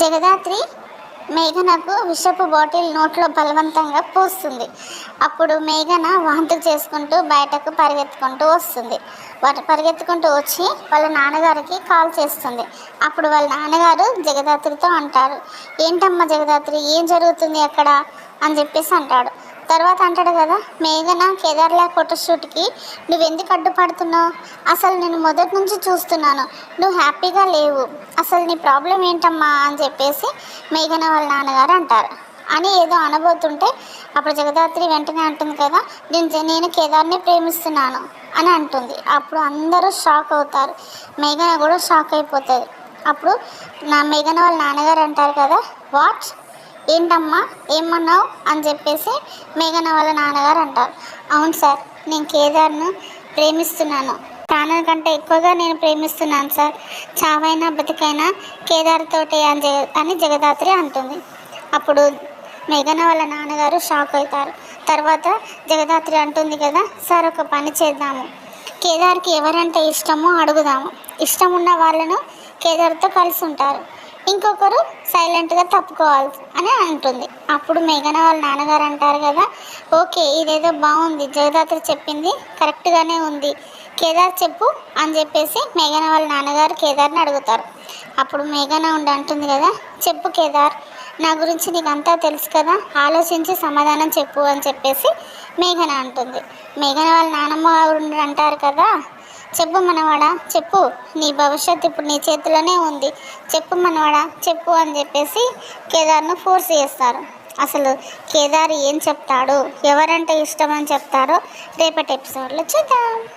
జగదాత్రి మేఘనకు విషపు బాటిల్ నోట్లో బలవంతంగా పూస్తుంది. అప్పుడు మేఘన వాంతులు చేసుకుంటూ బయటకు పరిగెత్తుకుంటూ వస్తుంది. పరిగెత్తుకుంటూ వచ్చి వాళ్ళ నాన్నగారికి కాల్ చేస్తుంది. అప్పుడు వాళ్ళ నాన్నగారు జగదాత్రితో అంటారు, ఏంటమ్మా జగదాత్రి, ఏం జరుగుతుంది అక్కడ అని చెప్పేసి అంటాడు. తర్వాత అంటాడు కదా, మేఘన కేదార్లా ఫోటోషూట్కి నువ్వెందుకు అడ్డుపడుతున్నావు? అసలు నేను మొదటి నుంచి చూస్తున్నాను, నువ్వు హ్యాపీగా లేవు, అసలు నీ ప్రాబ్లం ఏంటమ్మా అని చెప్పేసి మేఘన వాళ్ళ నాన్నగారు అంటారు. అని ఏదో అనబోతుంటే అప్పుడు జగదాత్రి వెంటనే అంటుంది కదా, నేను కేదార్ని ప్రేమిస్తున్నాను అని అంటుంది. అప్పుడు అందరూ షాక్ అవుతారు, మేఘన కూడా షాక్ అయిపోతుంది. అప్పుడు మేఘన వాళ్ళ నాన్నగారు అంటారు కదా, వాట్, ఏంటమ్మా ఏమన్నావు అని చెప్పేసి మేఘన వాళ్ళ నాన్నగారు అంటారు. అవును సార్, నేను కేదార్ను ప్రేమిస్తున్నాను, ప్రాణం కంటే ఎక్కువగా నేను ప్రేమిస్తున్నాను సార్, చావైనా బతికైనా కేదార్తోటే అని జగదాత్రి అంటుంది. అప్పుడు మేఘన వాళ్ళ నాన్నగారు షాక్ అవుతారు. తర్వాత జగదాత్రి అంటుంది కదా, సార్ ఒక పని చేద్దాము, కేదార్కి ఎవరంటే ఇష్టమో అడుగుదాము, ఇష్టం ఉన్న వాళ్ళను కేదార్తో కలిసి ఉంటారు, ఇంకొకరు సైలెంట్గా తప్పుకోవాలి అని అంటుంది. అప్పుడు మేఘన వాళ్ళ నాన్నగారు అంటారు కదా, ఓకే ఇదేదో బాగుంది, జగదాత్రి చెప్పింది కరెక్ట్గానే ఉంది, కేదార్ చెప్పు అని చెప్పేసి మేఘన వాళ్ళ నాన్నగారు కేదార్ని అడుగుతారు. అప్పుడు మేఘన అంటుంది కదా, చెప్పు కేదార్, నా గురించి నీకు అంతా తెలుసు కదా, ఆలోచించి సమాధానం చెప్పు అని చెప్పేసి మేఘన అంటుంది. మేఘన వాళ్ళ నాన్నమ్మ అంటారు కదా, చెప్పు మనవాడా చెప్పు, నీ భవిష్యత్తు ఇప్పుడు నీ చేతిలోనే ఉంది, చెప్పు మనవాడా చెప్పు అని చెప్పేసి కేదార్ను ఫోర్స్ చేస్తారు. అసలు కేదార్ ఏం చెప్తాడు, ఎవరంటే ఇష్టం అని చెప్తారో రేపటి ఎపిసోడ్లో చూద్దాం.